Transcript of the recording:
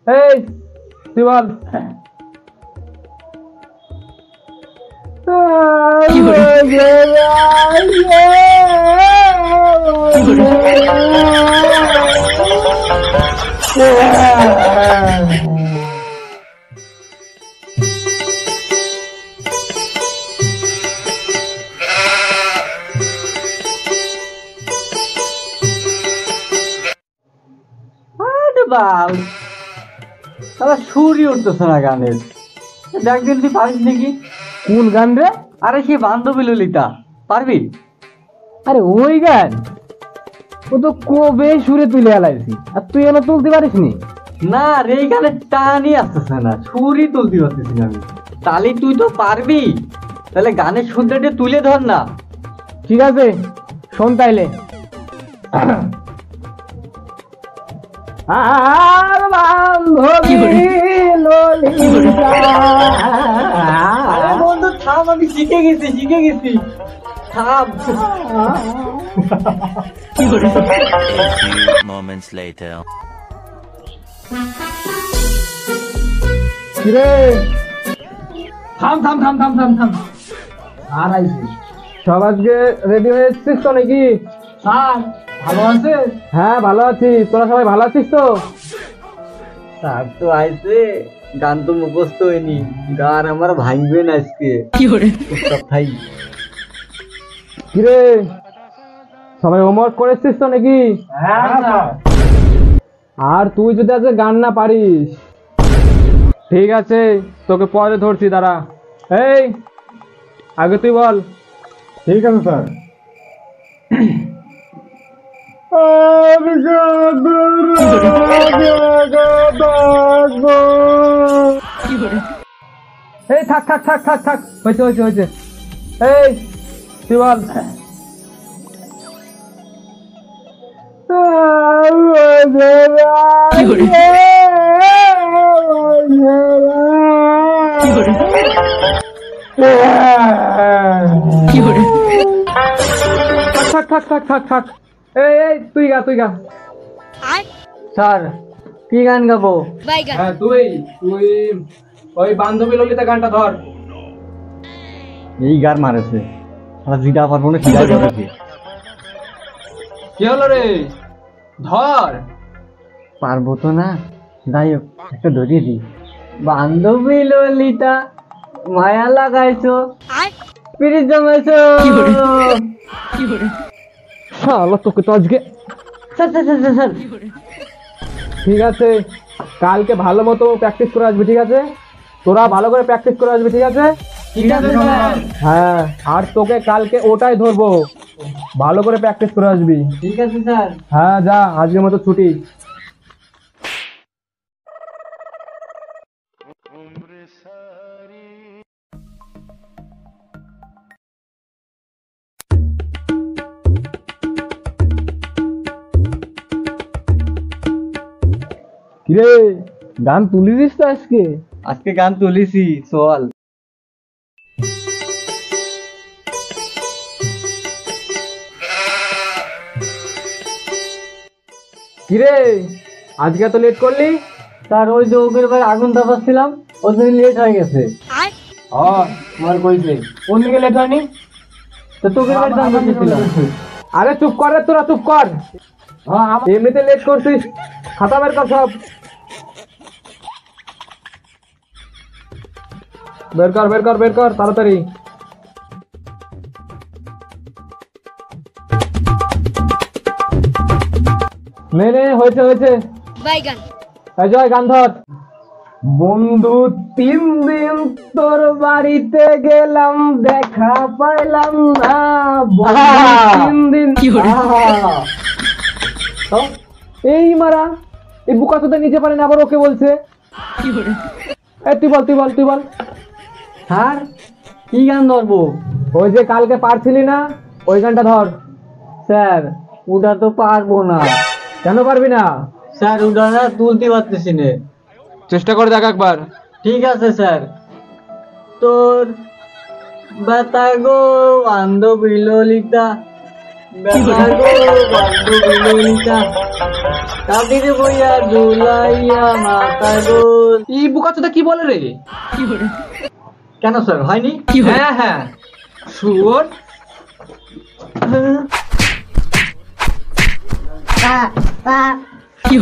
এই তুই বল। বাল তারা সুরই উঠতেছে না গানের। একদিন তুই পারিস নাকি? কোন গান রে? আরে সে বান্ধবী ললিতা, পারবি? আরে ওই গান, ও তো কবে সুরে তুলে আলাইছি, আর তুই এনে তুলতে পারিস নি? না রে, এই গানের টানই আসতেছে না, সুরই তুলতে পারতেছি না আমি। তাহলে তুই তো পারবি, তাহলে গানের সুরটা তুলে ধর না। ঠিক আছে, শোন তাইলে। আর বান্ধবী ললিতা। আরে বন্ধু থাম, আমি শিখে গেছি থাম। Moments later. কিরে, থাম থাম থাম থাম থাম থাম। আর আইছি। সব আজকে রেডি হয়ে এসছিস তো নাকি? স্যার ভালো আছে? হ্যাঁ ভালো আছি, তোরা সবাই ভালো আছিস তো? স্যার তো আইছে, গান তো মুখস্থ হয়নি, গান আমার ভাঙবে না আজকে। কথাই কিরে, সবাই হোমওয়ার্ক করেছিস তো নাকি? হ্যাঁ। আর তুই যদি আজকে গান না পারিস, ঠিক আছে তোকে পরে ধরছি, দাঁড়া। এই আগে তুই বল। ঠিক আছে স্যার। এই থাক থাক থাক থাক থাক, হয়েছে। এই তুই বল। থাক। এই তুই গা। স্যার কি গান গাবো? হ্যাঁ তুই ওই বান্ধবী ললিতা গানটা ধর। এই গান মারেছে, জিটা পারবো না, সিধা করেছে। কি হলো রে? ধর। পারবো তো না, যাই হোক একটা ধরিয়ে দি। বান্ধবী ললিতা মায়া লাগাইছো, পিরিত জমাইছো। শালা তোকে তো আজকে। স্যার ঠিক আছে, কালকে ভালো মতো প্র্যাকটিস করে আসবি, ঠিক আছে? তোরা ভালো করে প্র্যাকটিস করে আসবি, ঠিক আছে? ঠিক আছে স্যার। হ্যাঁ, আর তোকে কালকে ওটাই ধরবো, ভালো করে প্র্যাকটিস করে আসবি। ঠিক আছে স্যার। হ্যাঁ যা, আজকের মতো ছুটি। কিরে, গান তুলি দিস তো আজকে? আজকে গান তুলিছি, চল। কিরে, আজকে এত লেট করলি? স্যার ওই যে ওদের ভাই আগুন তাপাচ্ছিলাম, ওই জন্য লেট হয়ে গেছে। আমার কইছে কোন দিকে লেট হয়নি? তো তোকে বাড়ি দাম করতেছিলাম। আরে চুপ কর রে, তোরা চুপ কর। এমনিতে লেট করছিস, খাতা বের কর সব। বের কর তাড়াতাড়ি। নে হয়েছে। জয় গান ধর। বন্ধু 3 দিন তোর বাড়িতে গেলাম, দেখা পাইলাম না। 3 দিন। এই মারা, এই বুকা তো নিচে পারে না, আবার ওকে বলছে। তুই বল। স্যার কি গান ধরবো? ওই যে কালকে পারছিলি না, ওই গানটা ধর। স্যার ওটা তো পারবো না। কেন পারবি না? স্যার ওটা না তুলতে পারতেছি না। চেষ্টা করে দেখ একবার। ঠিক আছে স্যার। তোর ব্যথা গো বান্ধবী ললিতা, কাদের বইয়া দুলাইয়া মাতা গো। এই বোকাচোদা কি বলে রে? কেন স্যার হয়নি? হ্যাঁ হ্যাঁ, শুয়োর। কি